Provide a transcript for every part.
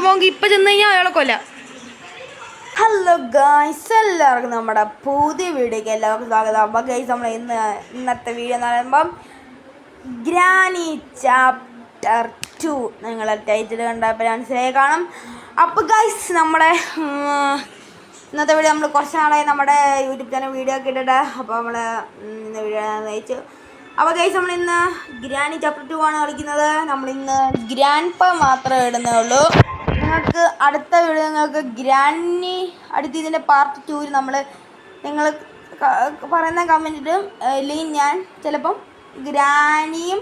സംഭവം ഇപ്പം ചെന്ന് കഴിഞ്ഞാൽ അയാളെ കൊല്ലാം. ഹലോ ഗായ്സ്, എല്ലാവർക്കും നമ്മുടെ പുതിയ വീഡിയോക്ക് എല്ലാവർക്കും സ്വാഗതം. അപ്പോൾ ഗൈസ് നമ്മൾ ഇന്നത്തെ വീഡിയോ എന്ന് പറയുമ്പം ഗ്രാനി ചാപ്റ്റർ 2 നിങ്ങളെ ടൈറ്റിൽ കണ്ടപ്പോൾ മനസ്സിലായി കാണും. അപ്പോൾ ഗൈസ് നമ്മുടെ ഇന്നത്തെ വീഡിയോ നമ്മൾ കുറച്ച് നാളായി നമ്മുടെ യൂട്യൂബ് ചാനൽ വീഡിയോ ഒക്കെ ഇട്ടിട്ട്. അപ്പോൾ നമ്മൾ ഇന്ന് വീഡിയോ നയിച്ചു. അപ്പോൾ ഗൈസ് നമ്മളിന്ന് ഗ്രാനി ചാപ്റ്റർ 2 ആണ് കളിക്കുന്നത്. നമ്മളിന്ന് ഗ്രാൻഡ് പ മാത്രമേ ഇടുന്നേ ഉള്ളൂ. നിങ്ങൾക്ക് അടുത്ത വീഡിയോ നിങ്ങൾക്ക് ഗ്രാനി അടുത്ത് ഇതിൻ്റെ പാർട്ട് 2 നിങ്ങൾ പറയുന്ന കമൻറ്റിടും. ഇല്ലെങ്കിൽ ഞാൻ ചിലപ്പം ഗ്രാനിയും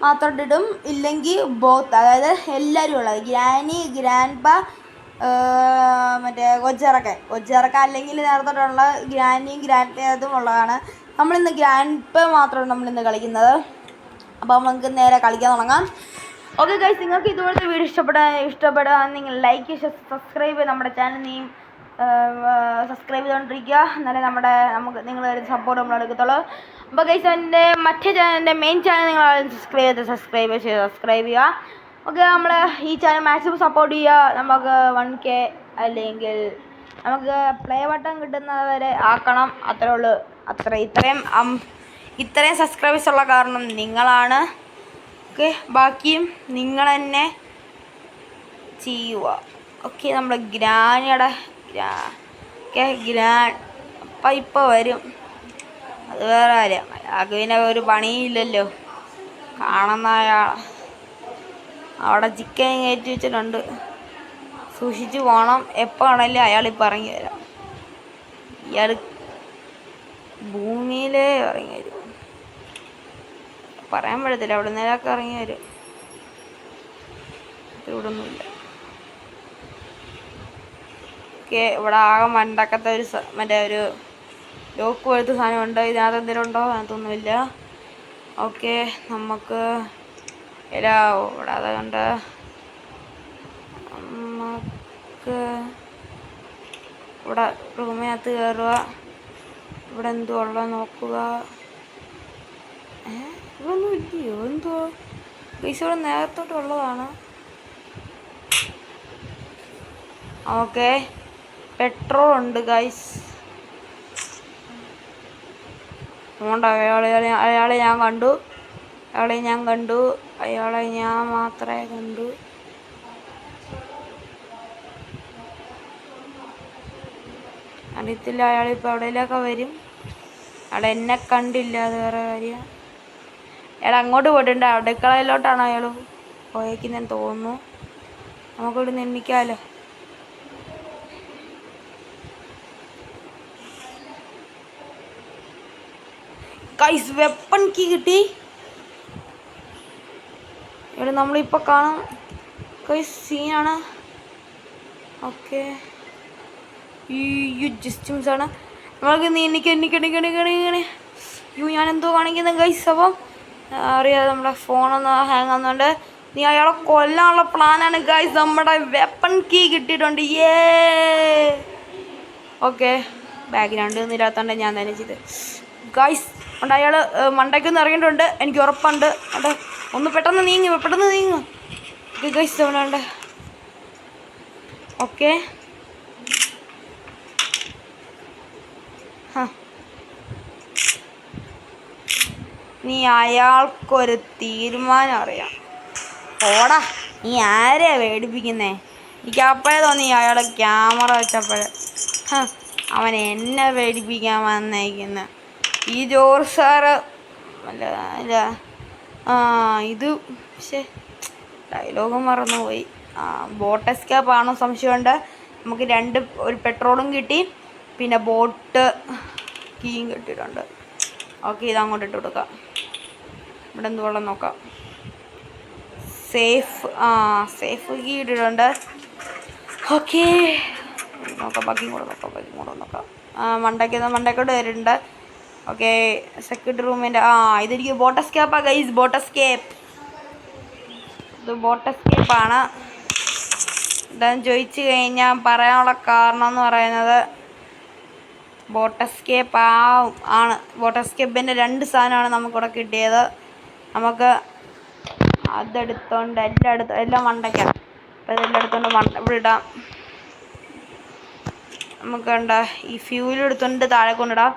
മാത്രം ഇടും, ഇല്ലെങ്കിൽ ബോത്ത്, അതായത് എല്ലാവരും ഉള്ളത് ഗ്രാനി, ഗ്രാൻഡ് പ, മറ്റേ കൊച്ചിറക്ക അല്ലെങ്കിൽ നേരത്തോട്ടുള്ള ഗ്രാനിയും ഗ്രാൻഡ് അതും ഉള്ളതാണ്. നമ്മളിന്ന് ഗ്രാൻഡ് പ മാത്രമാണ് നമ്മളിന്ന് കളിക്കുന്നത്. അപ്പോൾ നമുക്ക് നേരെ കളിക്കാൻ തുടങ്ങാം. ഓക്കെ ഗൈസ്, നിങ്ങൾക്ക് ഇതുപോലത്തെ വീഡിയോ ഇഷ്ടപ്പെടുകയാണെങ്കിൽ നിങ്ങൾ ലൈക്ക്, സബ്സ്ക്രൈബ് ചെയ്ത് നമ്മുടെ ചാനൽ സബ്സ്ക്രൈബ് ചെയ്തുകൊണ്ടിരിക്കുക. എന്നാലേ നിങ്ങളൊരു സപ്പോർട്ട് നമ്മൾ എടുക്കത്തുള്ളൂ. അപ്പോൾ ഗൈസ് എൻ്റെ മറ്റേ ചാനലിൻ്റെ മെയിൻ ചാനൽ നിങ്ങൾ സബ്സ്ക്രൈബ് ചെയ്യുക. ഓക്കെ, നമ്മൾ ഈ ചാനൽ മാക്സിമം സപ്പോർട്ട് ചെയ്യുക. നമുക്ക് 1K അല്ലെങ്കിൽ നമുക്ക് പ്ലേ ബട്ടൺ കിട്ടുന്നവരെ ആക്കണം. അത്രേ ഉള്ളൂ. ഇത്രയും സബ്സ്ക്രൈബേഴ്സ് ഉള്ള കാരണം നിങ്ങളാണ്. ഓക്കെ, ബാക്കിയും നിങ്ങൾ തന്നെ ചെയ്യുക. ഓക്കെ, നമ്മുടെ ഗ്രാനിയുടെ അപ്പം ഇപ്പോൾ വരും. അത് വേറെ കാര്യം. അയാൾക്ക് പിന്നെ ഒരു പണിയില്ലല്ലോ. കാണുന്ന അവിടെ ചിക്കൻ കയറ്റി വെച്ചിട്ടുണ്ട്. സൂക്ഷിച്ച് പോകണം. എപ്പോൾ ആണെങ്കിലും അയാളിപ്പോൾ ഇറങ്ങി വരാം. ഇയാൾ ഭൂമിയിലേ ഇറങ്ങി വരും. പറയാൻ പറ്റത്തില്ല, അവിടെ നേരമൊക്കെ ഇറങ്ങി വരും. ഇവിടൊന്നുമില്ല. ഓക്കെ, ഇവിടെ ആകെ മണ്ടക്കത്തെ മറ്റേ ഒരു ലോക്ക് പോലത്തെ സാധനമുണ്ട്. ഇതിനകത്ത് എന്തെങ്കിലും ഉണ്ടോ? അതിനകത്തൊന്നുമില്ല. ഓക്കെ, നമുക്ക് ഇവിടെ അതുകൊണ്ട് നമുക്ക് ഇവിടെ റൂമിനകത്ത് കയറുക. ഇവിടെ എന്തോ ഉള്ളത് നോക്കുക. ഇതൊന്നും ഇല്ലയോ? എന്തോ പൈസ ഇവിടെ നേരത്തോട്ടുള്ളതാണ്. ഓക്കെ, പെട്രോൾ ഉണ്ട് ഗൈസ്. അതുകൊണ്ട് അയാളെ ഞാൻ കണ്ടു. അയാളെ ഞാൻ മാത്രമേ കണ്ടു. അറിയത്തില്ല, അയാളിപ്പോൾ എവിടെയെങ്കിലൊക്കെ വരും. അവിടെ എന്നെ കണ്ടില്ല, അത് വേറെ കാര്യം. അയാൾ അങ്ങോട്ട് പോയിട്ടുണ്ട്. അടുക്കളയിലോട്ടാണ് അയാൾ പോയേക്കുന്നതെന്ന് തോന്നുന്നു. നമുക്കിവിടെ നിർമ്മിക്കാമല്ലോ. ഗൈസ്, വെപ്പൺ കീ കിട്ടി. ഇവിടെ നമ്മളിപ്പോൾ കാണാം ഗൈസ്, സീനാണ്. ഓക്കെ, ജസ്റ്റിംസാണ്. നമ്മൾക്ക് നീ ഞാനെന്തോ കാണിക്കുന്നത് ഗൈസ്. അപ്പം അറിയാതെ നമ്മുടെ ഫോണൊന്ന് ഹാങ് ആകുന്നുണ്ട്. നീ അയാളെ കൊല്ലാനുള്ള പ്ലാനാണ് ഗൈസ്. നമ്മുടെ വെപ്പൺ കീ കിട്ടിയിട്ടുണ്ട്. ഓക്കെ, ബാക്ക്ഗ്രൗണ്ട് ഇല്ലാത്തതുകൊണ്ട് ഞാൻ തന്നെ ചെയ്ത് ഗൈസ്. ഉണ്ട്, അയാൾ മണ്ടയ്ക്കൊന്ന് ഇറങ്ങിയിട്ടുണ്ട്, എനിക്ക് ഉറപ്പുണ്ട്. അവിടെ ഒന്ന് പെട്ടെന്ന് നീങ്ങും. ഓക്കെ ഗൈസ്, അവിടെ ഓക്കെ. നീ അയാൾക്കൊരു തീരുമാനം അറിയാം. ഓടാ, നീ ആരെയാ പേടിപ്പിക്കുന്നേ? എനിക്ക് അപ്പോഴേ തോന്നി അയാളെ ക്യാമറ വെച്ചപ്പോഴേ അവൻ എന്നെ പേടിപ്പിക്കാൻ വന്നേക്കുന്നത്. ഈ ജോർജ് സാറ് അല്ല ഇത് പക്ഷേ ഡയലോഗും മറന്നുപോയി. ബോട്ട് എസ്കേപ്പ് ആണോ സംശയമുണ്ട്. നമുക്ക് ഒരു പെട്രോളും കിട്ടി, പിന്നെ ബോട്ട് കീയും കിട്ടിയിട്ടുണ്ട്. ഓക്കെ, ഇതങ്ങോട്ട് ഇട്ട് കൊടുക്കാം. ഇവിടെ എന്ത് വെള്ളം നോക്കാം. സേഫ് കീ ഇട്ടിട്ടുണ്ട്. ഓക്കെ, നോക്കാം. ബാക്കിയും കൂടെ നോക്കാം. മണ്ടയ്ക്കോട്ട് വരുന്നുണ്ട്. ഓക്കെ, സെക്യൂരിറ്റി റൂമിൻ്റെ ഇതെനിക്ക് ബോട്ട് എസ്കേപ്പാണ് ഗൈസ്. ഇത് ബോട്ട് എസ്കേപ്പാണ്. എന്താണെന്ന് ചോദിച്ചു കഴിഞ്ഞാൽ പറയാനുള്ള കാരണം എന്ന് പറയുന്നത് ബോട്ട് എസ്കേപ്പ് ആണ്. ബോട്ട് എസ്കേപ്പിൻ്റെ 2 സാധനമാണ് നമുക്കിവിടെ കിട്ടിയത്. നമുക്ക് അതെടുത്തോണ്ട് എല്ലാം മണ്ടയ്ക്കാം. അപ്പോൾ ഇതെല്ലാം എടുത്തുകൊണ്ട് ഇവിടെ ഇടാം. നമുക്ക് കണ്ട ഈ ഫ്യൂൽ എടുത്തുകൊണ്ട് താഴെ കൊണ്ടിടാം.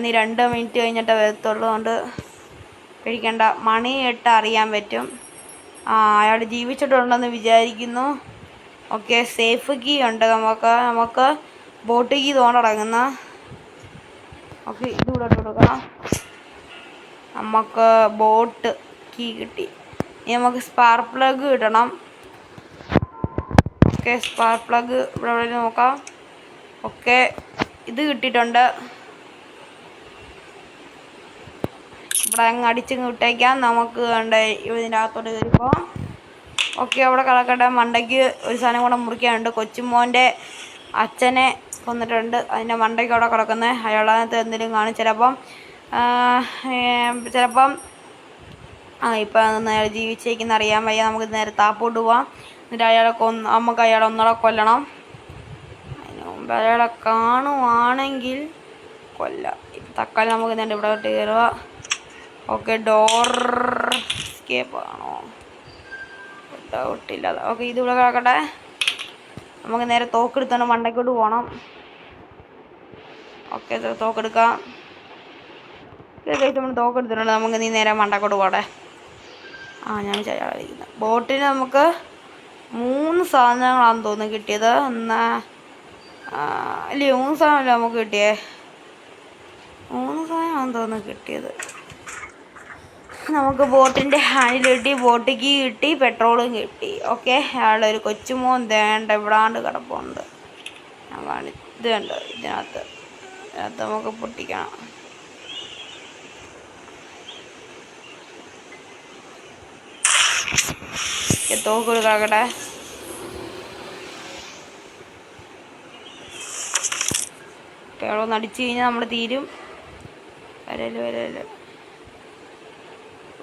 നീ 2 മിനിറ്റ് കഴിഞ്ഞിട്ട് വരത്തുള്ളതുകൊണ്ട് പേടിക്കണ്ട. മണി 8 അറിയാൻ പറ്റും. അയാൾ ജീവിച്ചിട്ടുണ്ടെന്ന് വിചാരിക്കുന്നു. ഓക്കെ, സേഫ് കീ ഉണ്ട്. നമുക്ക് ബോട്ട് കീ തോന്നിടങ്ങുന്ന. ഓക്കെ, ഇതിവിടെ കൊടുക്കാം. നമുക്ക് ബോട്ട് കീ കിട്ടി. ഇനി നമുക്ക് സ്പാർക്ക് പ്ലഗ് ഇടണം. ഓക്കെ, സ്പാർക്ക് പ്ലഗ് ഇവിടെ നോക്കാം. ഓക്കെ, ഇത് കിട്ടിയിട്ടുണ്ട്. ഇവിടെ അങ്ങ് അടിച്ച് വിട്ടേക്കാം. നമുക്ക് കണ്ട ഇതിൻ്റെ അകത്തോട്ട് കയറിപ്പോൾ. ഓക്കെ, അവിടെ കിടക്കട്ടെ. മണ്ടയ്ക്ക് ഒരു സാധനം കൂടെ മുറിക്കാനുണ്ട്. കൊച്ചുമോൻ്റെ അച്ഛനെ കൊന്നിട്ടുണ്ട്. അതിൻ്റെ മണ്ടയ്ക്ക് അവിടെ കിടക്കുന്നത്. അയാളകത്ത് എന്തെങ്കിലും കാണും. ചിലപ്പം ഇപ്പം നേരെ ജീവിച്ചേക്കുന്ന അറിയാൻ വയ്യ. നമുക്ക് നേരെ താപ്പോട്ട് പോവാം. എന്നിട്ട് നമുക്ക് അയാളെ ഒന്നുകൂടെ കൊല്ലണം. അതിന് മുമ്പ് അയാളെ കാണുവാണെങ്കിൽ കൊല്ലാം. ഇപ്പം തക്കാലം നമുക്ക് നേരെ ഇവിടെ കയറുക. ഓക്കെ, ഡോർ എസ്കേപ്പ് ആണോ? ഡൗട്ടില്ലാതെ. ഓക്കെ, ഇതിവിടെ കിടക്കട്ടെ. നമുക്ക് നേരെ തോക്കെടുത്തോണ്ട് മണ്ടയ്ക്കോട്ട് പോകണം. ഓക്കെ, തോക്കെടുക്കാം. നമ്മൾ തോക്കെടുത്തിട്ടുണ്ട്. നമുക്ക് നീ നേരെ മണ്ടക്കോട്ട് പോകട്ടെ. ഞാൻ വിളിക്കുന്നത്. ബോട്ടിന് നമുക്ക് 3 സാധനങ്ങളാണെന്ന് തോന്നുന്നു കിട്ടിയത്. അല്ലേ 3 സാധനമല്ല നമുക്ക് കിട്ടിയേ. 3 സാധനമാണെന്ന് തോന്നുന്നു കിട്ടിയത്. നമുക്ക് ബോട്ടിൻ്റെ ഹാൻഡിൽ കിട്ടി, ബോട്ട് കീ കിട്ടി, പെട്രോളും കിട്ടി. ഓക്കെ, അയാളൊരു കൊച്ചുമോൻ വേണ്ട ഇവിടാണ്ട് കിടപ്പുണ്ട്. ഞാൻ ഇത് കണ്ടോ, ഇതിനകത്ത് നമുക്ക് പൊട്ടിക്കണം. തോക്ക് കിടക്കട്ടെ. കേളൊന്ന് അടിച്ചു കഴിഞ്ഞാൽ നമ്മൾ തീരും.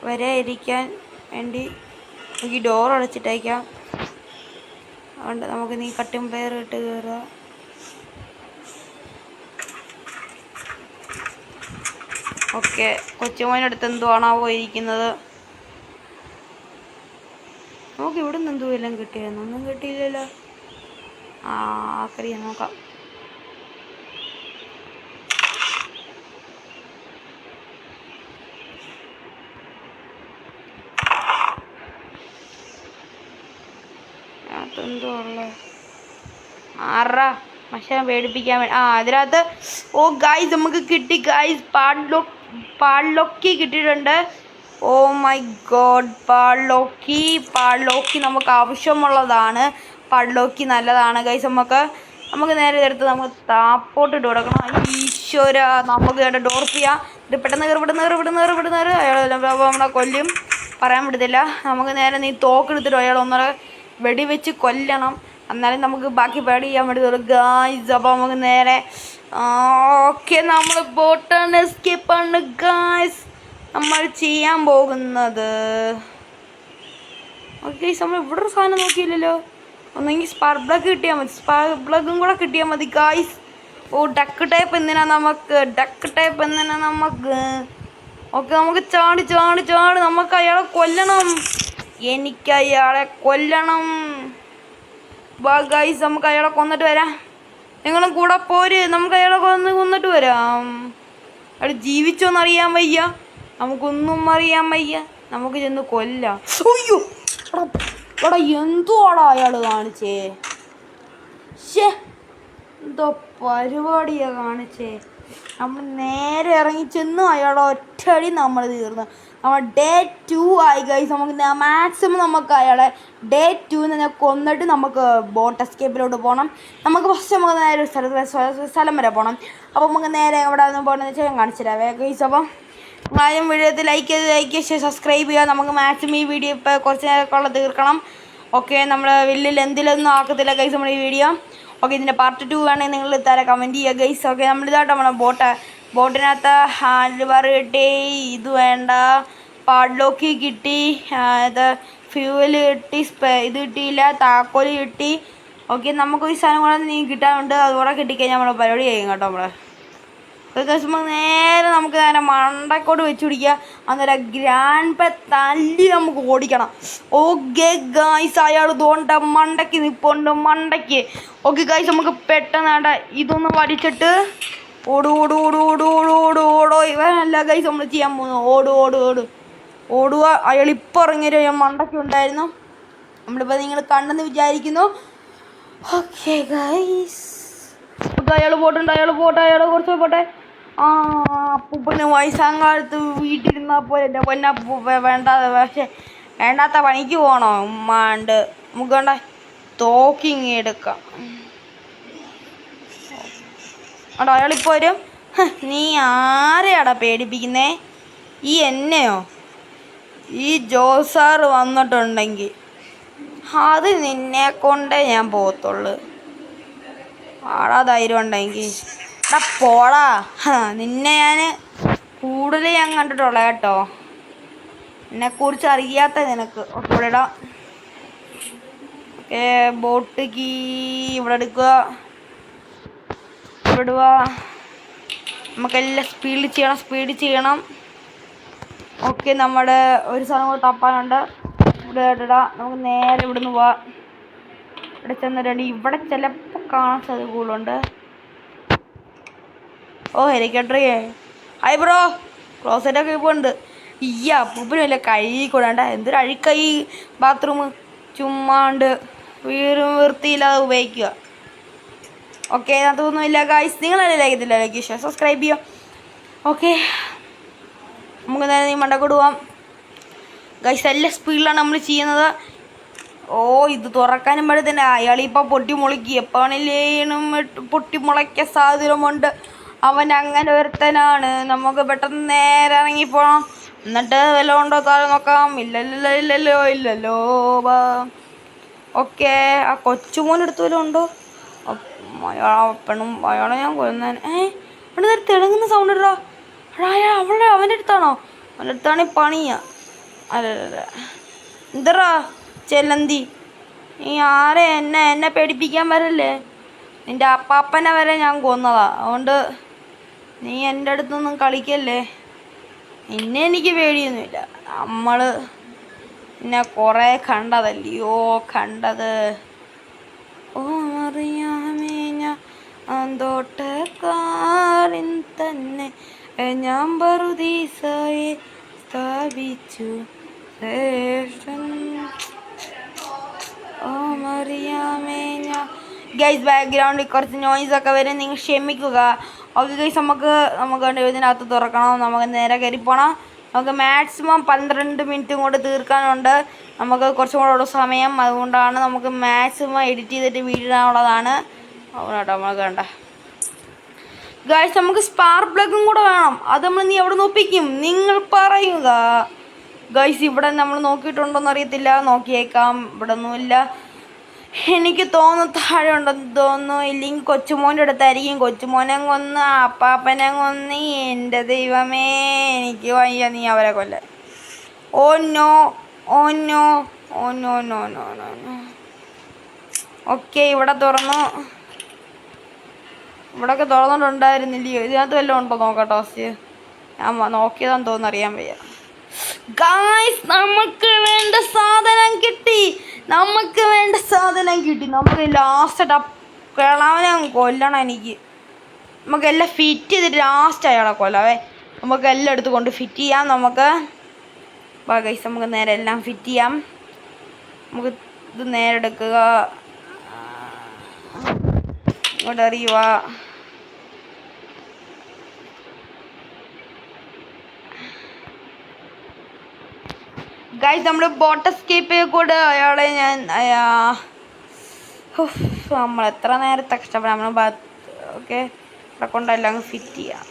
വരാതിരിക്കാൻ വേണ്ടി നമുക്ക് ഈ ഡോർ അടച്ചിട്ടേക്കാം. അതുകൊണ്ട് നമുക്ക് നീ കട്ടും പെയർ ഇട്ട് കയറുക. ഓക്കെ, കൊച്ചുമോനടുത്ത് എന്തുവാണോ പോയിരിക്കുന്നത്. നമുക്ക് ഇവിടെ നിന്ന് എന്തോ എല്ലാം കിട്ടിയായിരുന്നു. ഒന്നും കിട്ടിയില്ലല്ലോ. ആക്കറിയാം, നോക്കാം. എന്തോ ഉള്ളേ മനുഷ്യനെ പേടിപ്പിക്കാൻ വേണ്ടി. അതിനകത്ത് ഗായ്സ് നമുക്ക് കിട്ടി. ഗായ്സ് പാഡ്ലോക്കി കിട്ടിയിട്ടുണ്ട്. ഓ മൈ ഗോഡ്, പാഡ്ലോക്കി നമുക്ക് ആവശ്യമുള്ളതാണ്. പാഡ്ലോക്കി നല്ലതാണ് ഗൈസ്. നമുക്ക് നേരെ എടുത്ത് നമുക്ക് താപ്പോട്ട് ഇട്ട് കൊടുക്കണം. ഈശ്വര, നമുക്ക് വേണ്ട ഡോർ ചെയ്യാം. ഇത് പെട്ടെന്ന് കയറി അയാൾ നമ്മളെ കൊല്ലും, പറയാൻ വിടത്തില്ല. നമുക്ക് നേരെ നീ തോക്കെടുത്തിട്ട് അയാൾ ഒന്നര വെടിവെച്ച് കൊല്ലണം. എന്നാലും നമുക്ക് ബാക്കി പാടി ചെയ്യാൻ വേണ്ടി ഗായ്സ്. അപ്പോൾ നമുക്ക് നേരെ ഓക്കെ, നമ്മൾ ബോട്ടാണ് എസ്കേപ്പാണ് ഗായ്സ് നമ്മൾ ചെയ്യാൻ പോകുന്നത്. ഓക്കെ, നമ്മൾ ഇവിടെ ഒരു സാധനം നോക്കിയില്ലല്ലോ. ഒന്നെങ്കിൽ സ്പാർക്ക് പ്ലഗ് കിട്ടിയാൽ മതി. സ്പാർക്ക് പ്ലഗും കൂടെ കിട്ടിയാൽ മതി ഗായ്സ്. ഡക്ക് ടൈപ്പ് എന്തിനാ നമുക്ക്. ഓക്കെ, നമുക്ക് ചാടി നമുക്ക് അയാളെ കൊല്ലണം. എനിക്ക് അയാളെ കൊല്ലണം. ഗായ്സ്, നമുക്ക് അയാളെ കൊന്നിട്ട് വരാം. നിങ്ങളും കൂടെ പോര്. നമുക്ക് അയാളെ കൊന്നിട്ട് വരാം. അയാൾ ജീവിച്ചോന്നറിയാൻ വയ്യ, നമുക്കൊന്നും അറിയാൻ വയ്യ. നമുക്ക് ചെന്ന് കൊല്ലാം. അയ്യോ, എടാ എന്തുവാടാ അയാൾ കാണിച്ചേ. എന്തോ പരിപാടിയാ കാണിച്ചേ. നമ്മൾ നേരെ ഇറങ്ങി ചെന്ന് അയാളെ ഒറ്റയടി നമ്മൾ തീർന്നു. നമ്മൾ ഡേ 2 ആയി ഗൈസ്. നമുക്ക് മാക്സിമം നമുക്ക് അയാളെ ഡേ 2 തന്നെ കൊന്നിട്ട് നമുക്ക് ബോട്ട് എസ്കേപ്പിലോട്ട് പോകണം. നമുക്ക് ഫസ്റ്റ് നമുക്ക് നേരെ ഒരു സ്ഥലം വരെ പോകണം. അപ്പോൾ നമുക്ക് നേരെ എവിടെ നിന്ന് പോകണമെന്ന് വെച്ചാൽ ഞാൻ കാണിച്ചു തരാം ഗൈസ്. അപ്പം ആദ്യം വീഡിയോത്തിൽ ലൈക്ക് ചെയ്ത് സബ്സ്ക്രൈബ് ചെയ്യുക. നമുക്ക് മാക്സിമം ഈ വീഡിയോ ഇപ്പോൾ കുറച്ച് നേരമൊക്കെ തീർക്കണം. ഓക്കെ, നമ്മൾ വലിയ ലെന്തിലൊന്നും ആക്കത്തില്ല ഗൈസ് നമ്മൾ ഈ വീഡിയോ. ഓക്കെ, ഇതിൻ്റെ പാർട്ട് 2 വേണമെങ്കിൽ നിങ്ങൾ തരാം, കമൻറ്റ് ചെയ്യുക ഗൈസ്. ഓക്കെ, നമ്മളിതായിട്ട് നമ്മളെ ബോട്ടിനകത്ത് ഹാൻഡിൽ ബാർ കിട്ടി. ഇത് വേണ്ട, പാഡ്ലോക്കി കിട്ടി, ഇത് ഫ്യൂവൽ കിട്ടി, ഇത് കിട്ടിയില്ല, താക്കോല് കിട്ടി. ഓക്കെ, നമുക്കൊരു സാധനം കൂടെ നീ കിട്ടാനുണ്ട്. അതുകൂടെ കിട്ടിക്കഴിഞ്ഞാൽ നമ്മൾ പരിപാടി ചെയ്യും കേട്ടോ. നേരെ നമുക്ക് നേരെ മണ്ടക്കോട്ട് വെച്ച് പിടിക്കുക. അന്നേരം ഗ്രാൻഡ് പേ തല്ലി നമുക്ക് ഓടിക്കണം. ഓക്കെ ഗായ്സ്, അയാൾ തോണ്ട മണ്ടയ്ക്ക് നിൽപ്പുണ്ട്, മണ്ടയ്ക്ക്. ഓക്കെ ഗായ്സ്, നമുക്ക് പെട്ടെന്ന് ഇതൊന്ന് വലിച്ചിട്ട് ഓടോ. ഇവനല്ല ഗൈസ് നമ്മൾ ചെയ്യാൻ പോകുന്നു. ഓടുക. അയാൾ ഇപ്പോൾ ഇറങ്ങിയൊരു മണ്ടയ്ക്ക് ഉണ്ടായിരുന്നു. നമ്മളിപ്പോൾ നിങ്ങൾ കണ്ടെന്ന് വിചാരിക്കുന്നു. ഓക്കെ ഗൈസ്, അയാൾ പോട്ടെ. കുറച്ച് പോട്ടെ. അപ്പൂപ്പന് വയസ്സാങ്കാലത്ത് വീട്ടിലിരുന്നാൽ പോലെ എൻ്റെ പൊന്നപ്പൂപ്പ വേണ്ടാത്ത പണിക്ക് പോകണോ ഉമ്മാണ്ട്. നമുക്ക് വേണ്ട തോക്കിങ് എടുക്കാം. അയാളിപ്പോൾ വരും. നീ ആരെയാടാ പേടിപ്പിക്കുന്നേ? ഈ എന്നെയോ? ഈ ജോസാറ് വന്നിട്ടുണ്ടെങ്കിൽ അത് നിന്നെ കൊണ്ടേ ഞാൻ പോകത്തുള്ളു. ആടാ ധൈര്യം ഉണ്ടെങ്കിൽ പോടാ. നിന്നെ ഞാൻ കൂടുതൽ കണ്ടിട്ടുള്ള കേട്ടോ, എന്നെക്കുറിച്ച് അറിയാത്ത നിനക്ക്. ഓക്കെ, ഇവിടെ ഇടാം. ഓക്കെ, ബോട്ട് കീ ഇവിടെ എടുക്കുക. ഇടുക. നമുക്കെല്ലാം സ്പീഡ് ചെയ്യണം. ഓക്കെ, നമ്മുടെ ഒരു സ്ഥലം കൂടെ തപ്പാനുണ്ട്. ഇവിടെ ഇടാം. നമുക്ക് നേരെ ഇവിടുന്ന് പോവാം. ഇവിടെ ചെന്നിട്ടുണ്ട്. ഇവിടെ ചിലപ്പോൾ കാണാൻ സാധ്യതകളുണ്ട്. ഓ, ഹെലികോപ്റ്ററേ. ഹായ് ബ്രോ, ക്ലോസറ്റൊക്കെ ഇപ്പോൾ ഉണ്ട്. അപ്പൂപ്പിനും വല്ല കഴുകിക്കൊള്ളണ്ട. എന്തൊരു അഴുക്കായി ബാത്റൂം. ചുമ്മാണ്ട് വൃത്തിയില്ലാതെ ഉപയോഗിക്കുക. ഓക്കെ, അതൊന്നുമില്ല ഗായ്സ്. നിങ്ങളല്ലേ ലൈക്കത്തില്ല, ലൈക്ക് ഷെയർ സബ്സ്ക്രൈബ് ചെയ്യുക. ഓക്കെ, നമുക്ക് നേരെ നീ മണ്ടക്കോട്ട് പോവാം ഗൈസ്. എല്ലാ സ്പീഡിലാണ് നമ്മൾ ചെയ്യുന്നത്. ഇത് തുറക്കാനും തന്നെ അയാളിപ്പോൾ പൊട്ടിമുളക്കി. എപ്പോഴേലും പൊട്ടിമുളയ്ക്കാൻ സാധ്യതയുണ്ട്. അവൻ അങ്ങനെ ഒരുത്തനാണ്. നമുക്ക് പെട്ടെന്ന് നേരെ ഇറങ്ങിപ്പോണം. എന്നിട്ട് വല്ലതും ഉണ്ടോ താഴെ നോക്കാം. ഇല്ലല്ലോ. ഓക്കെ, ആ കൊച്ചുമോനെടുത്ത് വല്ലതും ഉണ്ടോ? അയാളെ ഞാൻ കൊല്ലുന്നേൻ. അവിടെ തിളങ്ങുന്ന സൗണ്ട് ഇടാ. അവൻ്റെ അടുത്താണോ? അവൻ്റെ അടുത്താണെങ്കിൽ പണിയാ. അല്ല എന്തറാ ചെല്ലന്തി, നീ ആരെ എന്നെ പേടിപ്പിക്കാൻ വരല്ലേ? നിൻ്റെ അപ്പാപ്പനെ വരെ ഞാൻ കൊന്നതാ. അതുകൊണ്ട് നീ എൻ്റെ അടുത്തൊന്നും കളിക്കല്ലേ. നിന്നെ എനിക്ക് പേടിയൊന്നുമില്ല. നമ്മൾ എന്നെ കുറേ കണ്ടതല്ലയോ കണ്ടത്. അറിയാമേ ഞാൻ തോട്ടക്കാരൻ തന്നെ ഞാൻ പറുദീസയെ സ്ഥാപിച്ചു. ഗൈസ്, ബാക്ക്ഗ്രൗണ്ടിൽ കുറച്ച് നോയ്സൊക്കെ വരും, നിങ്ങൾ ക്ഷമിക്കുക. ഓക്കെ ഗൈസ്, നമുക്ക് ഇതിനകത്ത് തുറക്കണം. നമുക്ക് നേരെ കയറി പോകണം. നമുക്ക് മാക്സിമം 12 മിനിറ്റും കൂടെ തീർക്കാനുണ്ട്. നമുക്ക് കുറച്ചും കൂടെ ഉള്ള സമയം. അതുകൊണ്ടാണ് നമുക്ക് മാക്സിമം എഡിറ്റ് ചെയ്തിട്ട് വീടാനുള്ളതാണ്. അതുകൊണ്ടാട്ടോ നമ്മൾ വേണ്ട ഗൈസ്. നമുക്ക് സ്പാർക്ക് പ്ലഗും കൂടെ വേണം. അത് നീ എവിടെ നോപ്പിക്കും? നിങ്ങൾ പറയുക ഗൈസ്. ഇവിടെ നമ്മൾ നോക്കിയിട്ടുണ്ടോയെന്ന് അറിയത്തില്ല. നോക്കിയേക്കാം. ഇവിടെ ഒന്നുമില്ല. എനിക്ക് തോന്നുന്നു താഴെ ഉണ്ടെന്ന് തോന്നുന്നു. ഇല്ലെങ്കിൽ കൊച്ചുമോൻ്റെ അടുത്തായിരിക്കും. കൊച്ചുമോനെ കൊന്ന് അപ്പാപ്പനെ കൊന്ന്. എൻ്റെ ദൈവമേ, എനിക്ക് വയ്യ നീ അവരെ കൊല്ലാൻ. Oh no. ഓക്കെ, ഇവിടെ തുറന്നു. ഇവിടെയൊക്കെ തുറന്നിട്ടുണ്ടായിരുന്നില്ലയോ? ഇതിനകത്ത് വല്ലതും ഉണ്ടോ നോക്കട്ടോ. ഞാൻ നോക്കിയതാന്ന് തോന്നുന്നു, അറിയാൻ വയ്യ. ഗായ്സ്, നമുക്ക് വേണ്ട സാധനം കിട്ടി. നമുക്ക് ലാസ്റ്റ് കിളവനെ കൊല്ലണം എനിക്ക്. നമുക്കെല്ലാം ഫിറ്റ് ചെയ്തിട്ട് ലാസ്റ്റ് അയാളെ കൊല്ലാവേ. നമുക്ക് എല്ലാം എടുത്ത് കൊണ്ട് ഫിറ്റ് ചെയ്യാം. നമുക്ക് ഗൈസ്, നമുക്ക് നേരെ എല്ലാം ഫിറ്റ് ചെയ്യാം. നമുക്ക് ഇത് നേരെ എടുക്കുക, ഇങ്ങോട്ട് എറിയുക. ഗൈസ്, നമ്മൾ ബോട്ട് എസ്കേപ്പ് കൂടെ അയാളെ നമ്മൾ എത്ര നേരത്തെ കഷ്ടപ്പെടാം. ഓക്കെ, ഇവിടെ കൊണ്ടെല്ലാം ഫിറ്റ് ചെയ്യാം.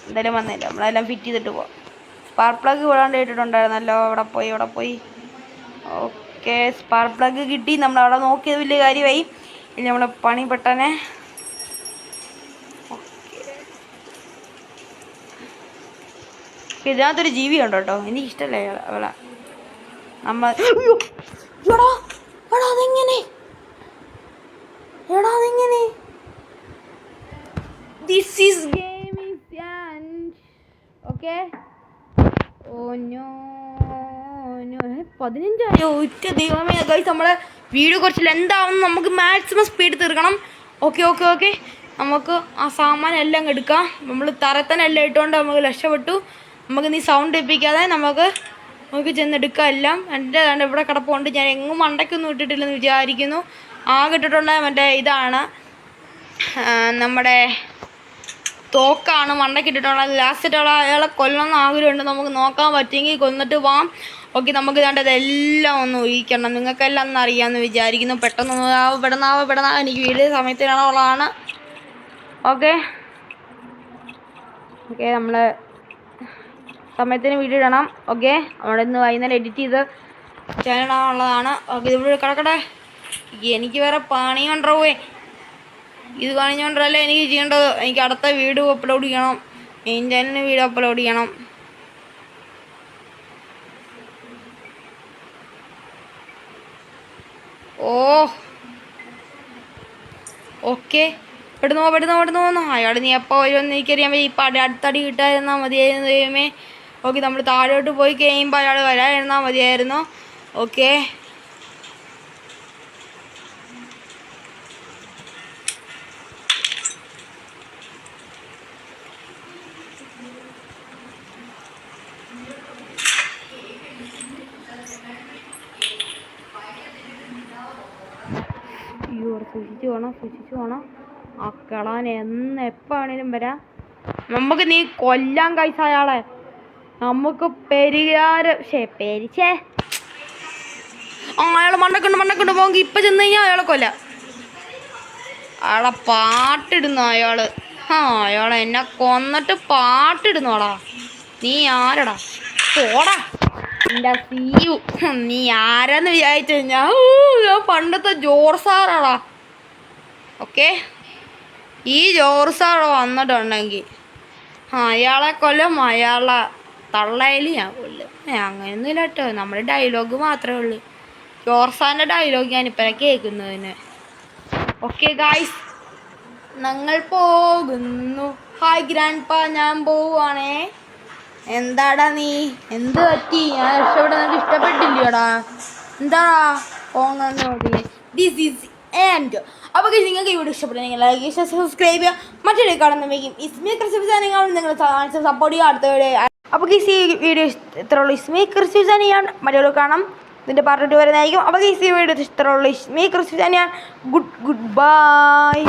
എന്തായാലും വന്നില്ല, നമ്മളെല്ലാം ഫിറ്റ് ചെയ്തിട്ട് പോവാം. സ്പാർക്ക് പ്ലഗ് വിടാണ്ട് ഇട്ടിട്ടുണ്ടായിരുന്നല്ലോ. അവിടെ പോയി. ഓക്കെ, സ്പാർക്ക് പ്ലഗ് കിട്ടി. നമ്മളവിടെ നോക്കിയത് വലിയ കാര്യമായി. ഇനി നമ്മളെ പണി പെട്ടെന്ന്. ഓക്കെ, ഇതിനകത്തൊരു ജീവി ഉണ്ട് കേട്ടോ. എനിക്കിഷ്ടമല്ലേ അവളെ. നമ്മൾ അതെങ്ങനെ this is gaming okay. Oh no 15 ഒറ്റ ദൈവമേ ഗൈസ്. നമ്മളെ വീഡിയോ കുറച്ച് ലെന്താവുന്നു. നമുക്ക് മാക്സിമം സ്പീഡ് തീർക്കണം. Okay okay okay. നമുക്ക് ആ സാമാനം എല്ലാം എടുക്കാം. നമ്മൾ തറത്തന്നെ എല്ലാം ഇട്ടുകൊണ്ട് നമുക്ക് രക്ഷപ്പെട്ടു. നമുക്ക് നീ സൗണ്ട് ഏൽപ്പിക്കാതെ നമുക്ക് ചെന്നെടുക്കാം എല്ലാം. എൻ്റെ ഇവിടെ കിടപ്പുണ്ട്. ഞാൻ എങ്ങും മണ്ടയ്ക്കൊന്നും ഇട്ടിട്ടില്ലെന്ന് വിചാരിക്കുന്നു. ആകെ ഇട്ടിട്ടുള്ള മറ്റേ ഇതാണ്, നമ്മുടെ തോക്കാണ് മണ്ടയ്ക്ക് ഇട്ടിട്ടുള്ളത്. ലാസ്റ്റിട്ടുള്ള അയാളെ കൊല്ലണമെന്ന് ആഗ്രഹമുണ്ട്. നമുക്ക് നോക്കാൻ പറ്റുമെങ്കിൽ കൊന്നിട്ട് പോവാം. ഓക്കെ, നമുക്ക് വേണ്ടത് എല്ലാം ഒന്ന് ഒഴിക്കണം. നിങ്ങൾക്കെല്ലാം ഒന്ന് അറിയാമെന്ന് വിചാരിക്കുന്നു. പെട്ടെന്ന് എനിക്ക് വീഡിയോ സമയത്തിനുള്ളതാണ്. ഓക്കെ ഓക്കെ, നമ്മൾ സമയത്തിന് വീഡിയോ ഇടണം. ഓക്കെ, അവിടെ നിന്ന് വൈകുന്നേരം എഡിറ്റ് ചെയ്ത് ചെയ്യാനുള്ളതാണ്. ഓക്കെ, ഇവിടെ കിടക്കട്ടെ. എനിക്ക് വേറെ പണിയുണ്ടേ. ഇത് കാണിച്ചുകൊണ്ടല്ലേ എനിക്ക് ചെയ്യേണ്ടത്. എനിക്ക് അടുത്ത വീഡിയോ അപ്ലോഡ് ചെയ്യണം. മെയിൻ ചാനലിന് വീഡിയോ അപ്ലോഡ് ചെയ്യണം. ഓക്കെ, പെട്ടെന്ന് അയാൾ നീ എപ്പോൾ വരുമെന്ന് എനിക്കറിയാൻ പറ്റും. ഇപ്പം അടുത്തടി കിട്ടാതിരുന്നാൽ മതിയായിരുന്നു ദൈവമേ. ഓക്കെ, നമ്മൾ താഴോട്ട് പോയി കഴിയുമ്പോൾ അയാൾ വരാതിരുന്നാൽ മതിയായിരുന്നു. ഓക്കെ, സൂക്ഷിച്ചു വേണം. ആ കളാൻ എപ്പാണേലും വരാം. നമുക്ക് നീ കൊല്ലാൻ കൈസ അയാളെ. നമുക്ക് അയാൾ മണ്ടക്കുണ്ട് പോകി. ഇപ്പം ചെന്ന് കഴിഞ്ഞാൽ അയാളെ കൊല്ല. അയാളെ പാട്ടിടുന്നു അയാള്. അയാളെ എന്നെ കൊന്നിട്ട് പാട്ടിടുന്നോടാ. നീ ആരടാ? പോടാ എൻ്റെ സീയു. നീ ആരാന്ന് വിചാരിച്ചു? ഞാൻ പണ്ടത്തെ ജോർസാറാടാ. ഓക്കെ, ഈ ജോർസാർ വന്നിട്ടുണ്ടെങ്കിൽ അയാളെ കൊല്ലും, അയാളെ തള്ളയിൽ ഞാൻ കൊല്ലും. അങ്ങനെയൊന്നുമില്ല കേട്ടോ. നമ്മുടെ ഡയലോഗ് മാത്രമേ ഉള്ളൂ. ജോർസാറിൻ്റെ ഡയലോഗ് ഞാനിപ്പോൾ കേൾക്കുന്നതിന്. ഓക്കെ ഗായ്സ്, ഞങ്ങൾ പോകുന്നു. ഹായ് ഗ്രാൻഡ് പാ, ഞാൻ പോവുകയാണേ. എന്താടാ നീ? എന്ത് പറ്റി? ഞാൻ രക്ഷപ്പെടാൻ നിനക്ക് ഇഷ്ടപ്പെട്ടില്ലയോടാ? എന്താടാ പോകുന്നത്? This is end. അപ്പോൾ നിങ്ങൾക്ക് ഈ വീഡിയോ ഇഷ്ടപ്പെടുന്നെങ്കിൽ ലൈക്ക് സബ്സ്ക്രൈബ് ചെയ്യുക. മറ്റൊരു കാണുന്നവയ്ക്കും ഇസ്മി ക്രിസ്ത്യൻ നിങ്ങൾ സപ്പോർട്ട് ചെയ്യുക. അടുത്ത വീഡിയോ. അപ്പോൾ ഈ വീഡിയോ ഇത്രയുള്ളൂ. ഇസ്മി ക്രിസ്ത്യൻ മറ്റൊരു കാണാം. ഇതിൻ്റെ പാർട്ട് 2 വരുന്നതായിരിക്കും. അപ്പോൾ ഈ വീഡിയോ ഇത്രയുള്ളൂ. ഇസ്മി ക്രിസ്ത്യൻ ഗുഡ് ബൈ.